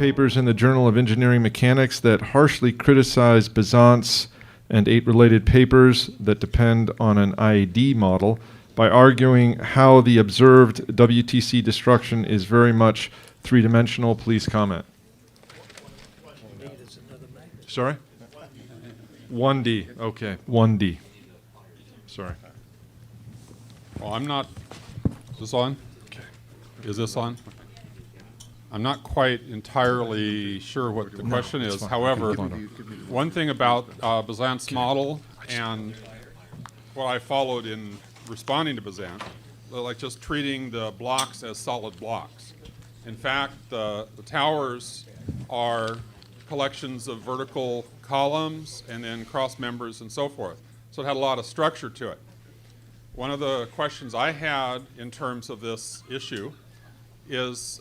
papers in the Journal of Engineering Mechanics that harshly criticize Besant's and 8 related papers that depend on an IAD model by arguing how the observed WTC destruction is very much three-dimensional. Please comment. Sorry? 1D. Okay, 1D. Sorry. Well, I'm not. Is this on? Okay. Is this on? I'm not quite entirely sure what the question is. However, one thing about Besant's model and what I followed in responding to Besant, like just treating the blocks as solid blocks. In fact, the towers are collections of vertical columns and then cross members and so forth. So it had a lot of structure to it. One of the questions I had in terms of this issue is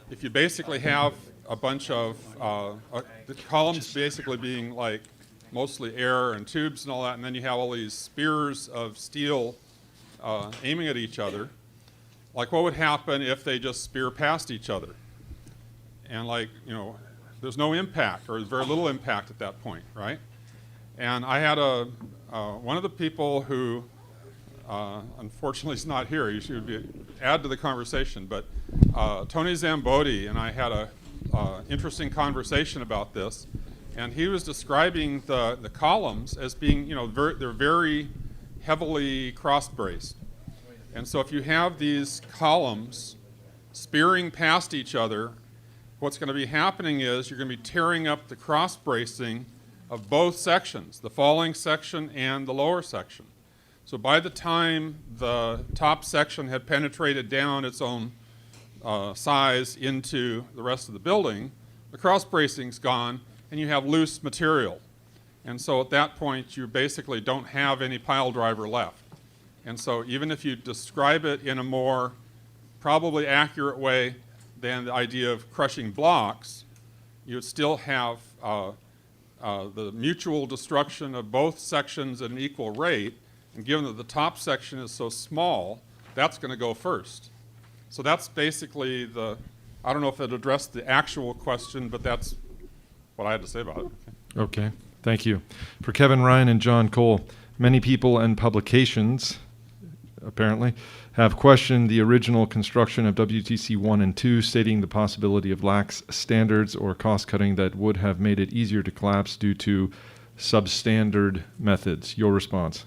if you basically have a bunch of the columns basically being like mostly air and tubes and all that, and then you have all these spears of steel aiming at each other, like what would happen if they just spear past each other? And like, you know, there's no impact or very little impact at that point, right? And I had one of the people who unfortunately is not here. You should add to the conversation. But Tony Zambodi and I had a interesting conversation about this, and he was describing the columns as being, you know, they're very heavily cross-braced. And so if you have these columns spearing past each other, what's going to be happening is you're going to be tearing up the cross-bracing of both sections, the falling section and the lower section. So by the time the top section had penetrated down its own size into the rest of the building, the cross bracing's gone and you have loose material. And so at that point you basically don't have any pile driver left. And so even if you describe it in a more probably accurate way than the idea of crushing blocks, you would still have the mutual destruction of both sections at an equal rate. And given that the top section is so small, that's going to go first. So that's basically I don't know if it addressed the actual question, but that's what I had to say about it. Okay, thank you. For Kevin Ryan and John Cole, many people and publications, apparently, have questioned the original construction of WTC 1 and 2, stating the possibility of lax standards or cost cutting that would have made it easier to collapse due to substandard methods. Your response?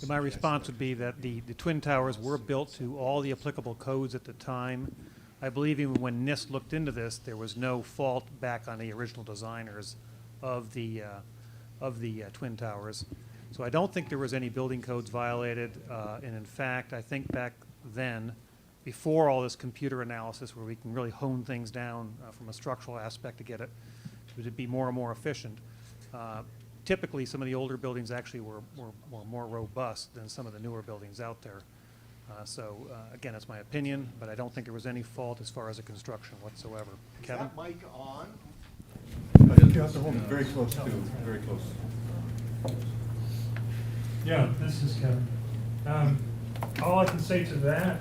My response would be that the Twin Towers were built to all the applicable codes at the time. I believe even when NIST looked into this, there was no fault back on the original designers of the Twin Towers. So I don't think there was any building codes violated. And in fact, I think back then, before all this computer analysis where we can really hone things down from a structural aspect to get it to be more and more efficient, typically some of the older buildings actually were more robust than some of the newer buildings out there. So again, that's my opinion, but I don't think there was any fault as far as the construction whatsoever. Kevin? Is that mic on? You have to hold it very close too, very close. Yeah, this is Kevin. All I can say to that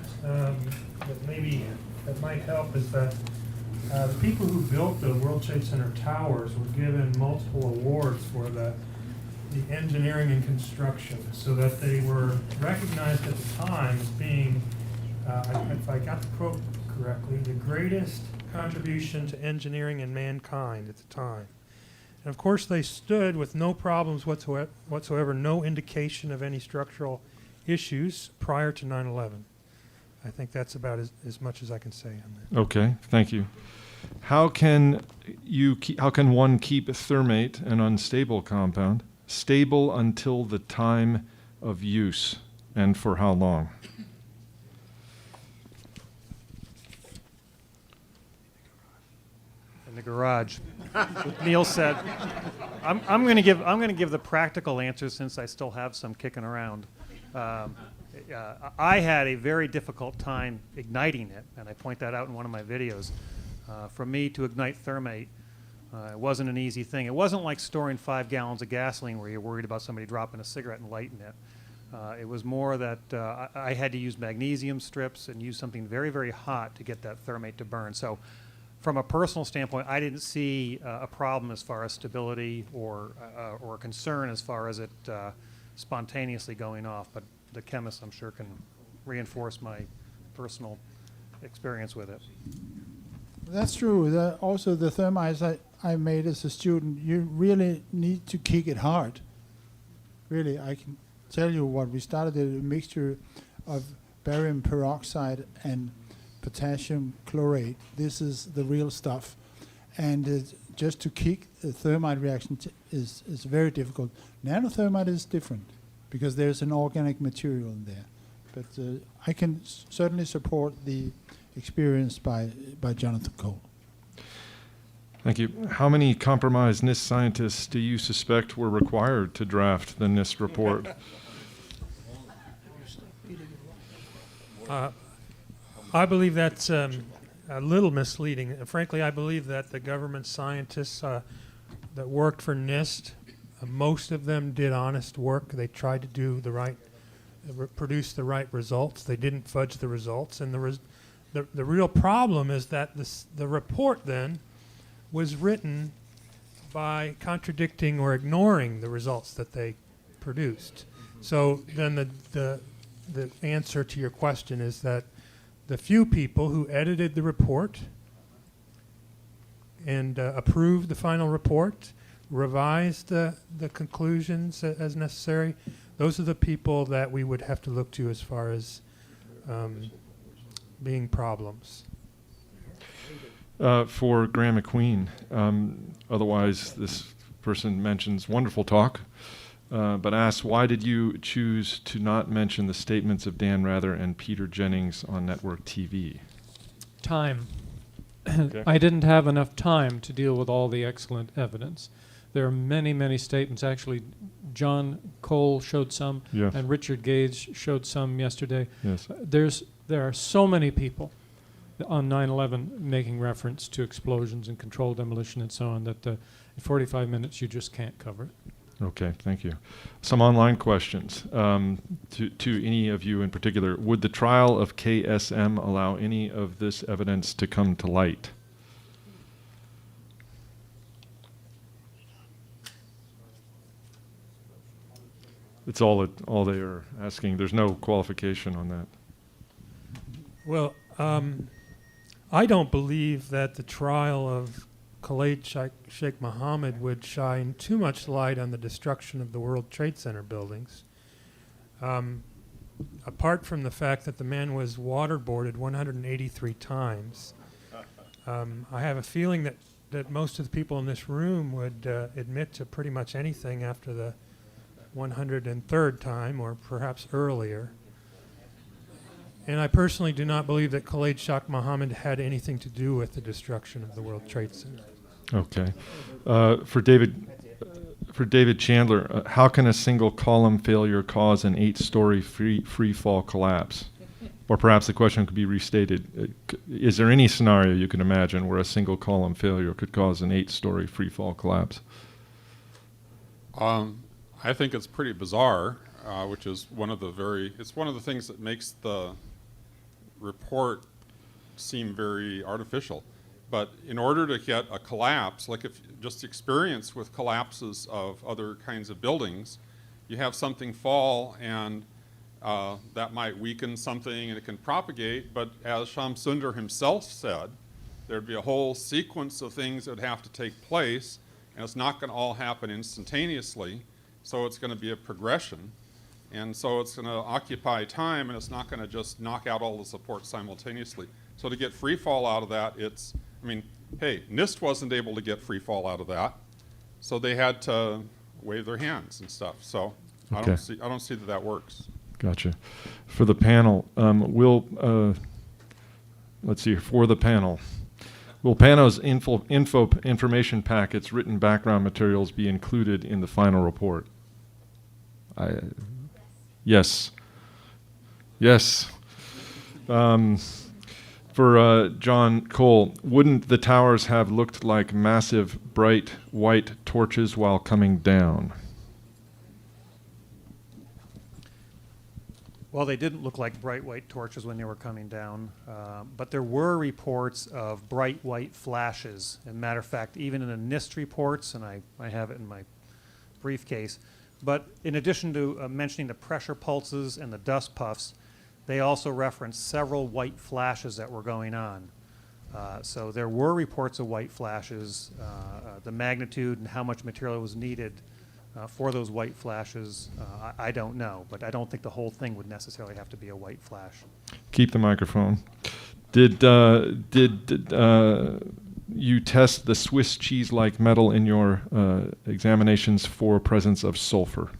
maybe that might help is that the people who built the World Trade Center towers were given multiple awards for the engineering and construction, so that they were recognized at the time as being, if I got the quote correctly, the greatest contribution to engineering and mankind at the time. And of course they stood with no problems whatsoever, no indication of any structural issues prior to 9/11. I think that's about as much as I can say on that. Okay, thank you. How can one keep thermate, an unstable compound, stable until the time of use, and for how long? In the garage. Neil said, I'm going to give the practical answer since I still have some kicking around. I had a very difficult time igniting it, and I point that out in one of my videos. For me to ignite thermate, it wasn't an easy thing. It wasn't like storing 5 gallons of gasoline where you're worried about somebody dropping a cigarette and lighting it. It was more that I had to use magnesium strips and use something very, very hot to get that thermate to burn. So from a personal standpoint, I didn't see a problem as far as stability or a concern as far as it spontaneously going off. But the chemist, I'm sure, can reinforce my personal experience with it. That's true. Also, the thermites I made as a student, you really need to kick it hard. Really, I can tell you what we started, a mixture of barium peroxide and potassium chlorate. This is the real stuff. And just to kick the thermite reaction is very difficult. Nanothermite is different because there's an organic material in there. But I can certainly support the experience by Jonathan Cole. Thank you. How many compromised NIST scientists do you suspect were required to draft the NIST report? I believe that's a little misleading. Frankly, I believe that the government scientists that worked for NIST, most of them did honest work. They tried to do the right, produce the right results. They didn't fudge the results. And the real problem is that the report then was written by contradicting or ignoring the results that they produced. So then the answer to your question is that the few people who edited the report and approved the final report, revised the conclusions as necessary, those are the people that we would have to look to as far as being problems. For Graham McQueen, otherwise this person mentions wonderful talk, but asks, why did you choose to not mention the statements of Dan Rather and Peter Jennings on network TV? Time. Okay. I didn't have enough time to deal with all the excellent evidence. There are many, many statements. Actually, John Cole showed some, Yes. and Richard Gage showed some yesterday. Yes. There are so many people on 9/11 making reference to explosions and controlled demolition and so on that in 45 minutes you just can't cover it. Okay, thank you. Some online questions to any of you in particular. Would the trial of KSM allow any of this evidence to come to light? It's all they are asking. There's no qualification on that. Well, I don't believe that the trial of Khalid Sheikh Mohammed would shine too much light on the destruction of the World Trade Center buildings. Apart from the fact that the man was waterboarded 183 times, I have a feeling that most of the people in this room would admit to pretty much anything after the 103rd time, or perhaps earlier. And I personally do not believe that Khalid Sheikh Mohammed had anything to do with the destruction of the World Trade Center. Okay. For David Chandler, how can a single column failure cause an 8-story free fall collapse? Or perhaps the question could be restated. Is there any scenario you can imagine where a single column failure could cause an 8-story free fall collapse? I think it's pretty bizarre, which is it's one of the things that makes the report seem very artificial. But in order to get a collapse, like if just experience with collapses of other kinds of buildings, you have something fall and that might weaken something and it can propagate, but as Shamsunder himself said, there'd be a whole sequence of things that would have to take place, and it's not going to all happen instantaneously, so it's going to be a progression. And so it's going to occupy time, and it's not going to just knock out all the supports simultaneously. So to get free fall out of that, NIST wasn't able to get free fall out of that, so they had to wave their hands and stuff. So Okay. I don't see that works. Gotcha. For the panel, let's see, for the panel, will Pano's information packets, written background materials be included in the final report? Yes. Yes. For John Cole, wouldn't the towers have looked like massive, bright, white torches while coming down? Well, they didn't look like bright white torches when they were coming down, but there were reports of bright white flashes. As a matter of fact, even in the NIST reports, and I have it in my briefcase, but in addition to mentioning the pressure pulses and the dust puffs, they also referenced several white flashes that were going on. So there were reports of white flashes. The magnitude and how much material was needed for those white flashes, I don't know, but I don't think the whole thing would necessarily have to be a white flash. Keep the microphone. Did you test the Swiss cheese-like metal in your examinations for presence of sulfur?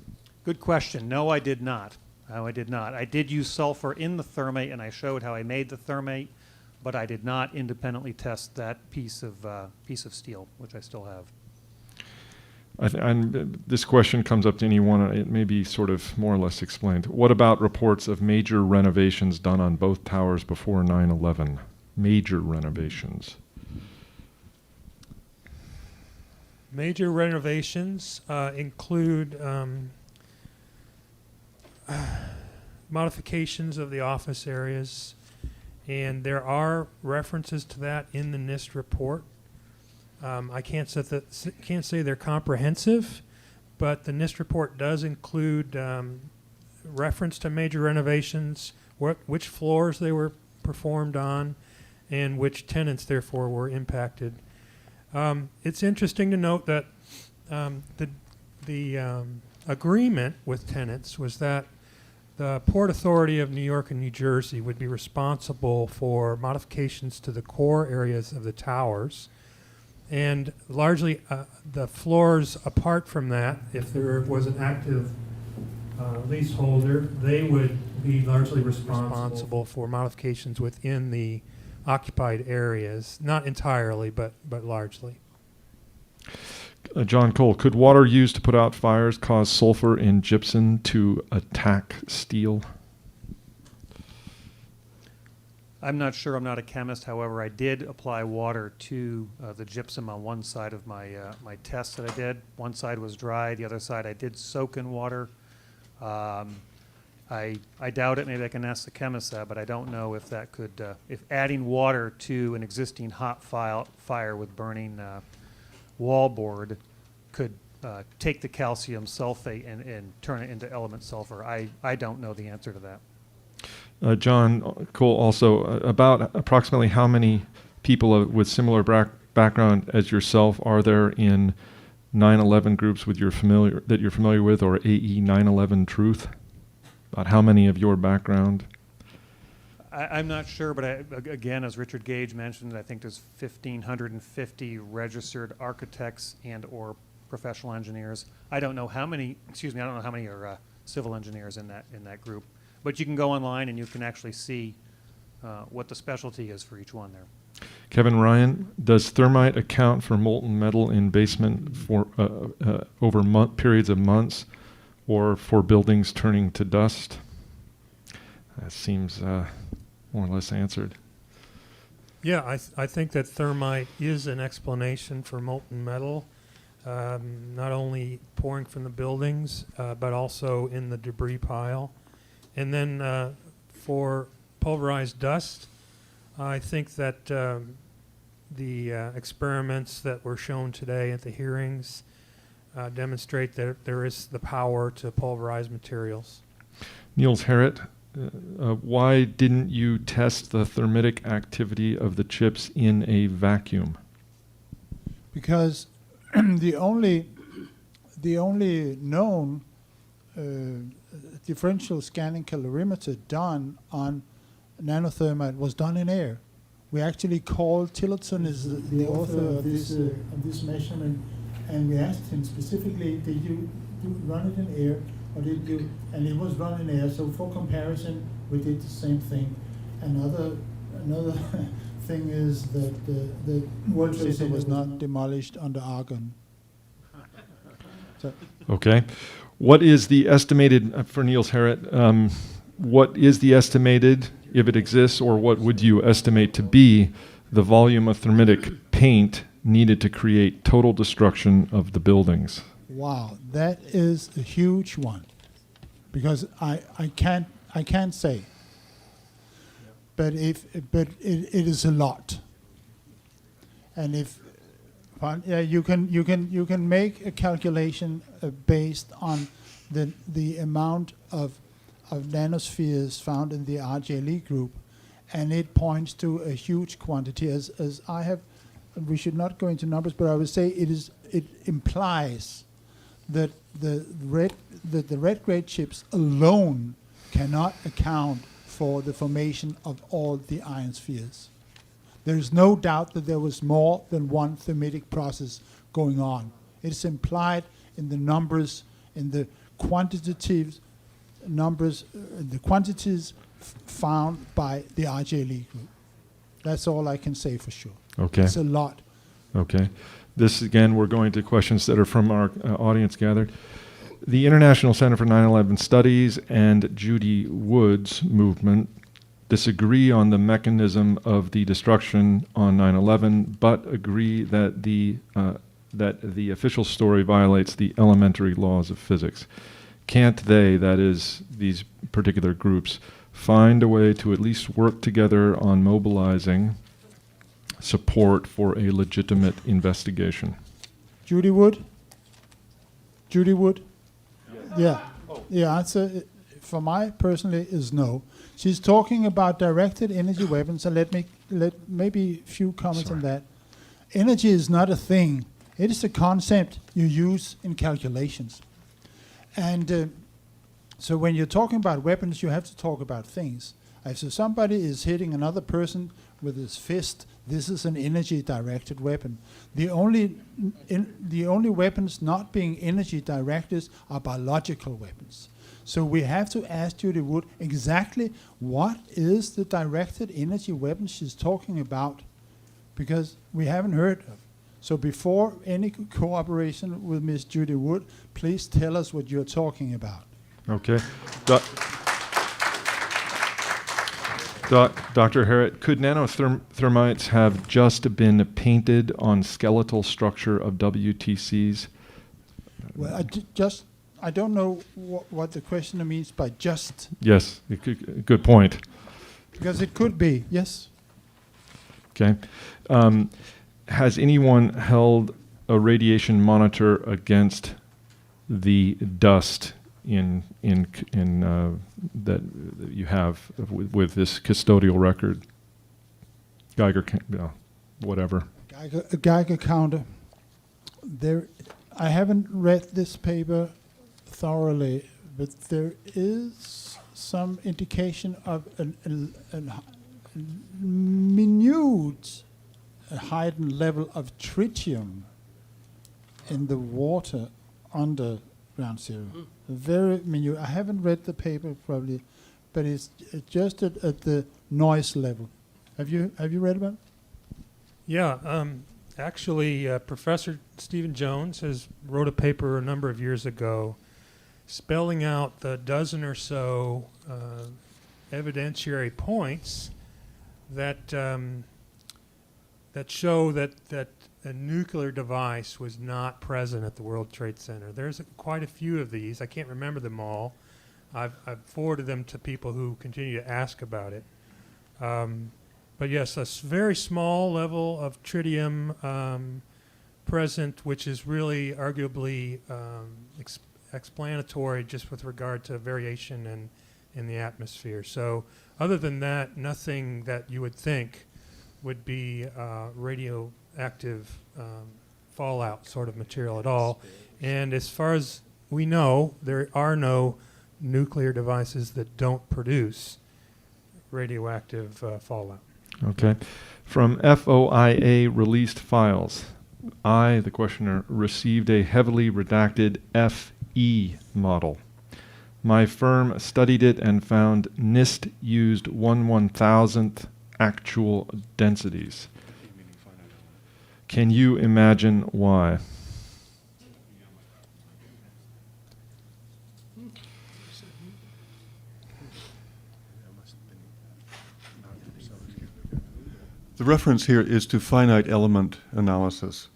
Good question. No, I did not. No, I did not. I did use sulfur in the thermate, and I showed how I made the thermate, but I did not independently test that piece of steel, which I still have. And this question comes up to anyone. It may be sort of more or less explained. What about reports of major renovations done on both towers before 9/11? Major renovations. Major renovations include modifications of the office areas, and there are references to that in the NIST report. I can't say they're comprehensive, but the NIST report does include reference to major renovations, which floors they were performed on, and which tenants therefore were impacted. It's interesting to note that the agreement with tenants was that the Port Authority of New York and New Jersey would be responsible for modifications to the core areas of the towers. And largely, the floors apart from that, if there was an active leaseholder, they would be largely responsible for modifications within the occupied areas. Not entirely, but largely. John Cole, could water used to put out fires cause sulfur in gypsum to attack steel? I'm not sure. I'm not a chemist. However, I did apply water to the gypsum on one side of my my test that I did. One side was dry. The other side I did soak in water. I doubt it. Maybe I can ask the chemist that, but I don't know if that could, if adding water to an existing hot fire with burning wallboard could take the calcium sulfate and turn it into element sulfur. I don't know the answer to that. John Cole, also, about approximately how many people with similar background as yourself are there in 9/11 groups that you're familiar with, or AE 9/11 Truth? About how many of your background? I'm not sure, but again, as Richard Gage mentioned, I think there's 1,550 registered architects and or professional engineers. I don't know how many. Excuse me. I don't know how many are civil engineers in that group. But you can go online and you can actually see what the specialty is for each one there. Kevin Ryan, does thermite account for molten metal in basement for over periods of months, or for buildings turning to dust? That seems more or less answered. Yeah, I think that thermite is an explanation for molten metal, not only pouring from the buildings, but also in the debris pile. And then for pulverized dust, I think that the experiments that were shown today at the hearings demonstrate that there is the power to pulverize materials. Niels Harrit, why didn't you test the thermitic activity of the chips in a vacuum? Because the only known differential scanning calorimeter done on nanothermite was done in air. We actually called Tillotson, is the author of this measurement, and we asked him specifically, did you run it in air, or did you? And it was run in air. So for comparison, we did the same thing. Another thing is that the World Trade Center was not demolished under argon. So Okay. What is the estimated, for Niels Harrit, what is the estimated, if it exists, or what would you estimate to be the volume of thermitic paint needed to create total destruction of the buildings? wow, that is a huge one, because I I can't say. But it is a lot. And if you can make a calculation based on the amount of nanospheres found in the RGLE group, and it points to a huge quantity. As I have, we should not go into numbers, but I would say it implies that the red grade chips alone cannot account for the formation of all the ionospheres. There is no doubt that there was more than one thermitic process going on. It's implied in the numbers, in the quantitative numbers, the quantities found by the RGLE group. That's all I can say for sure. Okay. It's a lot. Okay. This, again, we're going to questions that are from our audience gathered. The International Center for 9/11 Studies and Judy Wood's movement disagree on the mechanism of the destruction on 9/11, but agree that the official story violates the elementary laws of physics. Can't they, that is, these particular groups, find a way to at least work together on mobilizing support for a legitimate investigation? Judy Wood? Judy Wood? Yeah. The answer for my personally is no. She's talking about directed energy weapons, and let maybe a few comments on that. Energy is not a thing. It is a concept you use in calculations. And so when you're talking about weapons, you have to talk about things. If somebody is hitting another person with his fist, this is an energy-directed weapon. The only weapons not being energy-directed are biological weapons. So we have to ask Judy Wood exactly what is the directed energy weapon she's talking about, because we haven't heard of. So before any cooperation with Ms. Judy Wood, please tell us what you're talking about. Okay. Dr. Harriet, could nanothermites have just been painted on skeletal structure of WTCs? Well, I don't know what the questioner means by just. Yes, good point. Because it could be, yes. Okay. Has anyone held a radiation monitor against the dust in that you have with this custodial record? Geiger, whatever. Geiger counter. I haven't read this paper thoroughly, but there is some indication of a minute heightened level of tritium in the water under ground zero. Very minute. I haven't read the paper probably, but it's just at the noise level. Have you read about it? Yeah, actually, Professor Stephen Jones has wrote a paper a number of years ago spelling out the dozen or so evidentiary points that that show that a nuclear device was not present at the World Trade Center. There's quite a few of these. I can't remember them all. I've forwarded them to people who continue to ask about it. But yes, a very small level of tritium present, which is really arguably explanatory just with regard to variation in the atmosphere. So other than that, nothing that you would think would be radioactive fallout sort of material at all. And as far as we know, there are no nuclear devices that don't produce radioactive fallout. Okay. From FOIA released files, I, the questioner, received a heavily redacted FE model. My firm studied it and found NIST used 1/1000th actual densities. Can you imagine why? The reference here is to finite element analysis,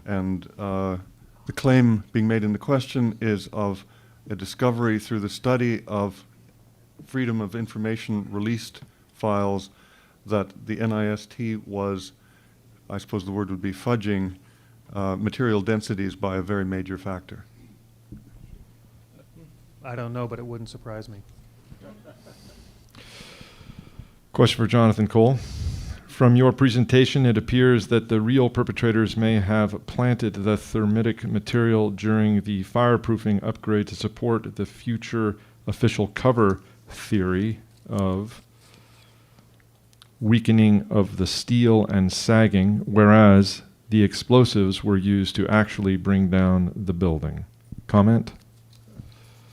and the claim being made in the question is of a discovery through the study of Freedom of Information released files that the NIST was, I suppose the word would be fudging, material densities by a very major factor. I don't know, but it wouldn't surprise me. Question for Jonathan Cole. From your presentation, it appears that the real perpetrators may have planted the thermitic material during the fireproofing upgrade to support the future official cover theory of weakening of the steel and sagging, whereas the explosives were used to actually bring down the building. Comment?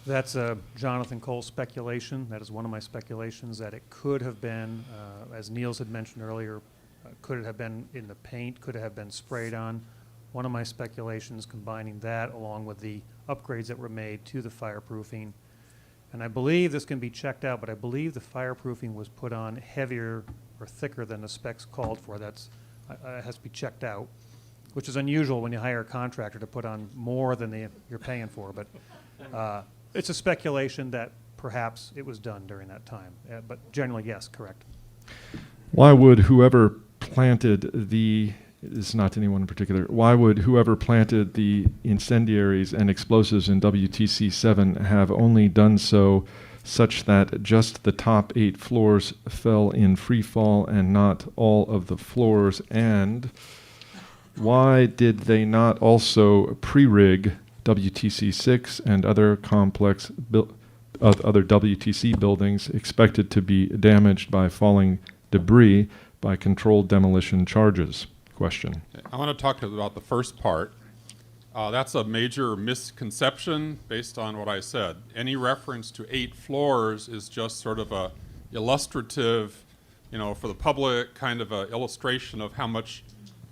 That's Jonathan Cole speculation. That is one of my speculations, that it could have been, as Niels had mentioned earlier, could it have been in the paint, could it have been sprayed on. One of my speculations combining that along with the upgrades that were made to the fireproofing. And I believe this can be checked out, but I believe the fireproofing was put on heavier or thicker than the specs called for. That's has to be checked out, which is unusual when you hire a contractor to put on more than you're paying for. But it's a speculation that perhaps it was done during that time. But generally, yes, correct. Why would whoever planted this is not to anyone in particular, why would whoever planted the incendiaries and explosives in WTC 7 have only done so such that just the top 8 floors fell in free fall and not all of the floors? And why did they not also pre-rig WTC 6 and other complex other WTC buildings expected to be damaged by falling debris by controlled demolition charges? Question. I want to talk about the first part. That's a major misconception based on what I said. Any reference to 8 floors is just sort of a illustrative, for the public, kind of a illustration of how much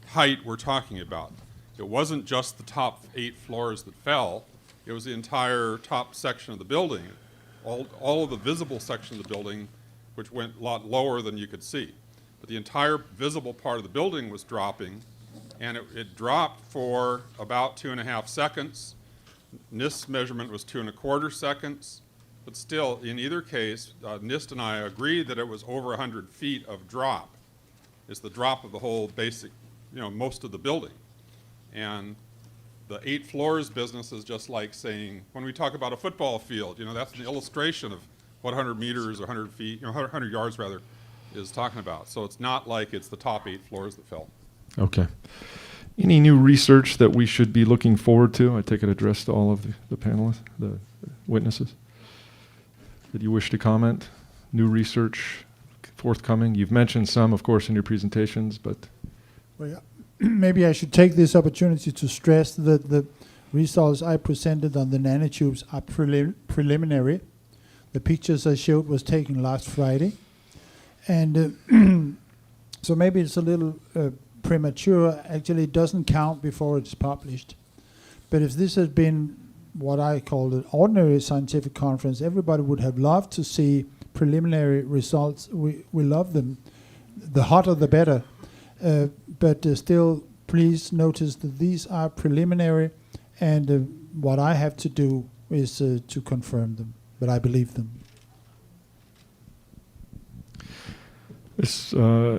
height we're talking about. It wasn't just the top 8 floors that fell. It was the entire top section of the building, all of the visible section of the building, which went a lot lower than you could see. But the entire visible part of the building was dropping, and it dropped for about 2.5 seconds. NIST measurement was 2.25 seconds, but still, in either case, NIST and I agreed that it was over 100 feet of drop. It's the drop of the whole basic, most of the building. And the 8 floors business is just like saying, when we talk about a football field, that's an illustration of what 100 meters or 100 feet, 100 yards rather, is talking about. So it's not like it's the top 8 floors that fell. Okay. Any new research that we should be looking forward to? I take it addressed to all of the panelists, the witnesses, that you wish to comment? New research forthcoming? You've mentioned some, of course, in your presentations, but... Well, yeah. Maybe I should take this opportunity to stress that the results I presented on the nanotubes are preliminary. The pictures I showed was taken last Friday. And so maybe it's a little premature. Actually, it doesn't count before it's published. But if this had been what I call an ordinary scientific conference, everybody would have loved to see preliminary results. We love them. The hotter, the better. But still, please notice that these are preliminary, and what I have to do is to confirm them, but I believe them.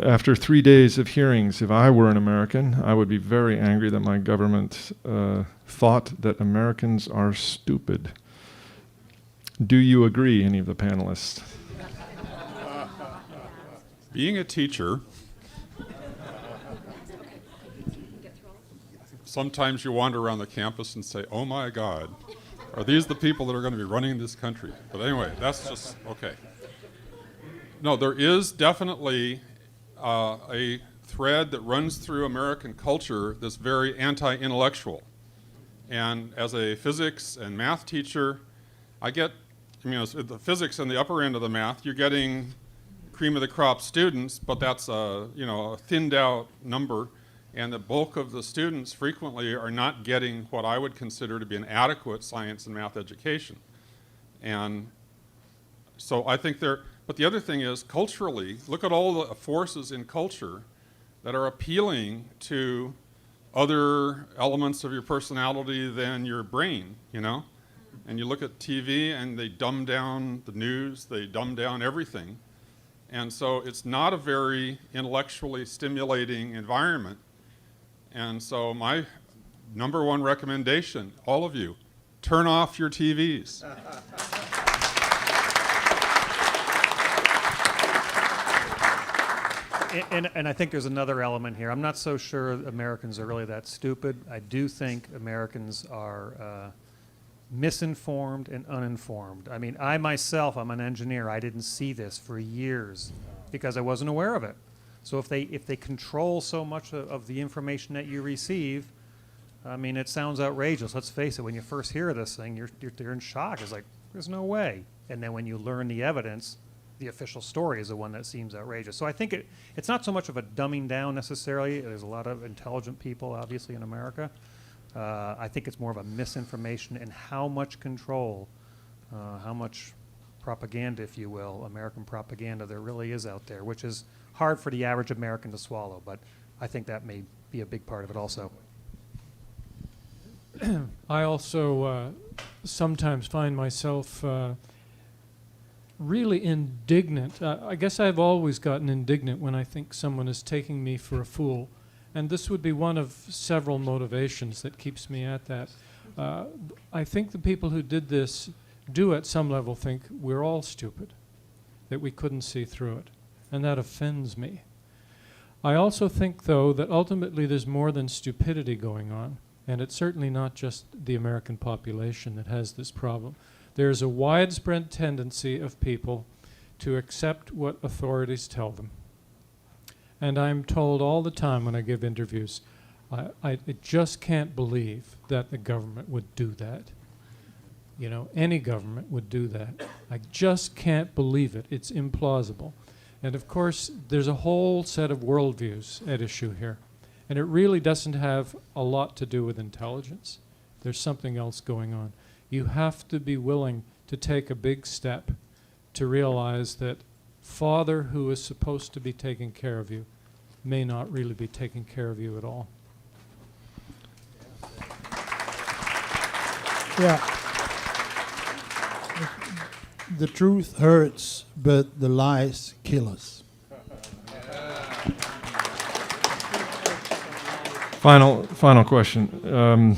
After 3 days of hearings, if I were an American, I would be very angry that my government thought that Americans are stupid. Do you agree, any of the panelists? Being a teacher, sometimes you wander around the campus and say, oh my God, are these the people that are going to be running this country? But anyway, that's just, okay. No, there is definitely a thread that runs through American culture that's very anti-intellectual. And as a physics and math teacher, the physics and the upper end of the math, you're getting cream of the crop students, but that's a thinned out number. And the bulk of the students frequently are not getting what I would consider to be an adequate science and math education. And so I think but the other thing is, culturally, look at all the forces in culture that are appealing to other elements of your personality than your brain, and you look at TV and they dumb down the news, they dumb down everything. And so it's not a very intellectually stimulating environment. And so my number one recommendation, all of you, turn off your TVs. And I think there's another element here. I'm not so sure Americans are really that stupid. I do think Americans are misinformed and uninformed. I mean, I myself, I'm an engineer. I didn't see this for years because I wasn't aware of it. So if they control so much of the information that you receive, I mean, it sounds outrageous. Let's face it. When you first hear this thing, you're in shock. It's like, there's no way. And then when you learn the evidence, the official story is the one that seems outrageous. So I think it's not so much of a dumbing down necessarily. There's a lot of intelligent people, obviously, in America. I think it's more of a misinformation and how much control, how much propaganda, if you will, American propaganda there really is out there, which is hard for the average American to swallow. But I think that may be a big part of it also. I also sometimes find myself really indignant. I guess I've always gotten indignant when I think someone is taking me for a fool. And this would be one of several motivations that keeps me at that. I think the people who did this do at some level think we're all stupid, that we couldn't see through it. And that offends me. I also think, though, that ultimately there's more than stupidity going on. And it's certainly not just the American population that has this problem. There's a widespread tendency of people to accept what authorities tell them. And I'm told all the time when I give interviews, I just can't believe that the government would do that. You know, any government would do that. I just can't believe it. It's implausible. And of course, there's a whole set of worldviews at issue here. And it really doesn't have a lot to do with intelligence. There's something else going on. You have to be willing to take a big step to realize that Father, who is supposed to be taking care of you, may not really be taking care of you at all. Yeah. The truth hurts, but the lies kill us. Final question.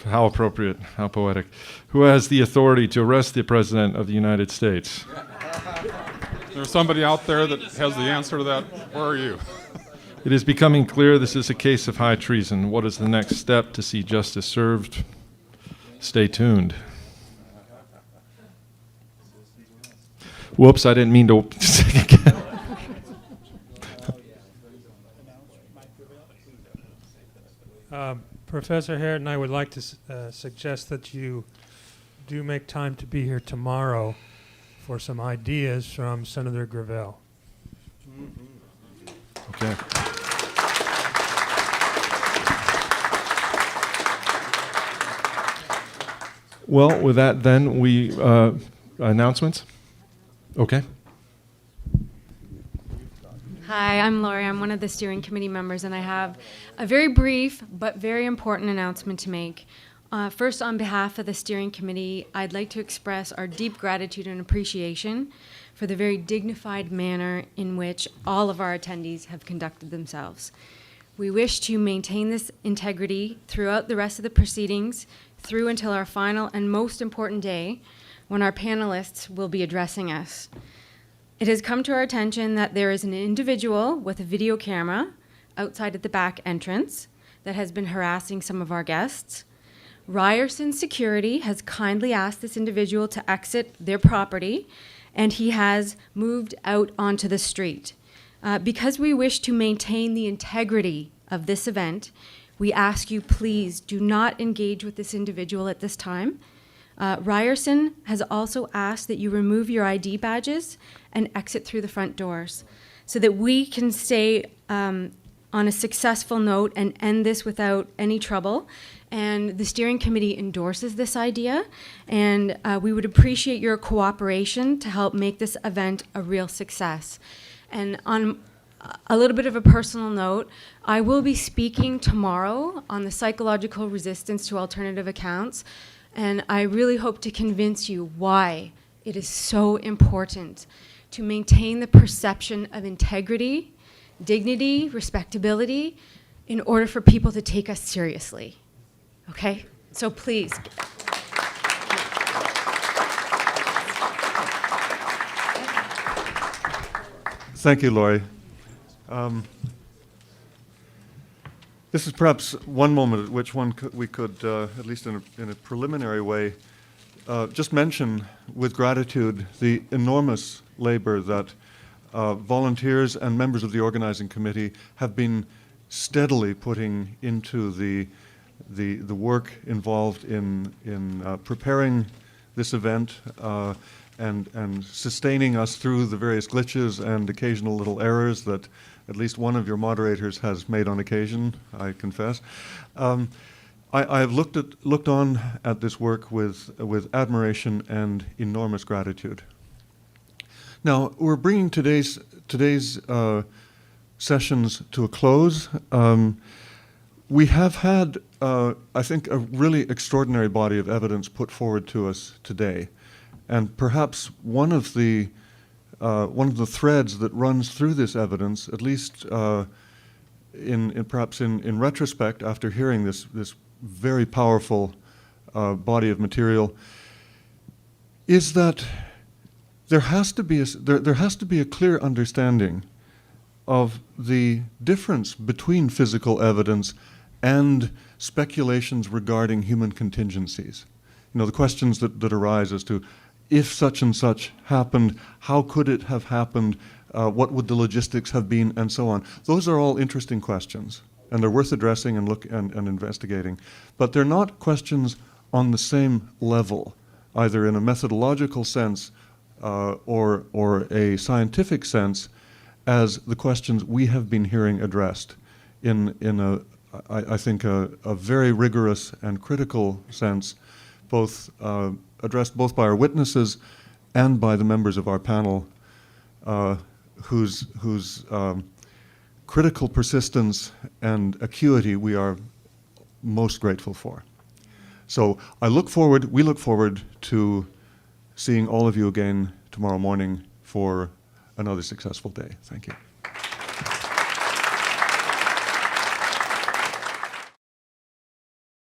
How appropriate, how poetic. Who has the authority to arrest the President of the United States? There's somebody out there that has the answer to that. Where are you? It is becoming clear this is a case of high treason. What is the next step to see justice served? Stay tuned. Whoops, I didn't mean to say again. Professor Harrington, I would like to suggest that you do make time to be here tomorrow for some ideas from Senator Gravel. Okay. Well, with that, then we announcements. Okay. Hi, I'm Lori. I'm one of the steering committee members, and I have a very brief but very important announcement to make. First, on behalf of the steering committee, I'd like to express our deep gratitude and appreciation for the very dignified manner in which all of our attendees have conducted themselves. We wish to maintain this integrity throughout the rest of the proceedings, through until our final and most important day, when our panelists will be addressing us. It has come to our attention that there is an individual with a video camera outside at the back entrance that has been harassing some of our guests. Ryerson Security has kindly asked this individual to exit their property, and he has moved out onto the street. Because we wish to maintain the integrity of this event, we ask you please do not engage with this individual at this time. Ryerson has also asked that you remove your ID badges and exit through the front doors so that we can stay on a successful note and end this without any trouble. And the steering committee endorses this idea, and we would appreciate your cooperation to help make this event a real success. And on a little bit of a personal note, I will be speaking tomorrow on the psychological resistance to alternative accounts. And I really hope to convince you why it is so important to maintain the perception of integrity, dignity, respectability, in order for people to take us seriously. Okay? So please. Thank you, Laurie. This is perhaps one moment at which we could, at least in a preliminary way, just mention with gratitude the enormous labor that volunteers and members of the organizing committee have been steadily putting into the work involved in preparing this event and sustaining us through the various glitches and occasional little errors that at least one of your moderators has made on occasion, I confess. I have looked on at this work with admiration and enormous gratitude. Now, we're bringing today's sessions to a close. We have had, I think, a really extraordinary body of evidence put forward to us today. And perhaps one of the threads that runs through this evidence, at least perhaps in retrospect, after hearing this very powerful body of material, is that there has to be a clear understanding of the difference between physical evidence and speculations regarding human contingencies. You know, the questions that arise as to if such and such happened, how could it have happened, what would the logistics have been, and so on. Those are all interesting questions, and they're worth addressing and investigating. But they're not questions on the same level, either in a methodological sense or a scientific sense, as the questions we have been hearing addressed in I think a very rigorous and critical sense, both addressed both by our witnesses and by the members of our panel, whose critical persistence and acuity we are most grateful for. So we look forward to seeing all of you again tomorrow morning for another successful day. Thank you.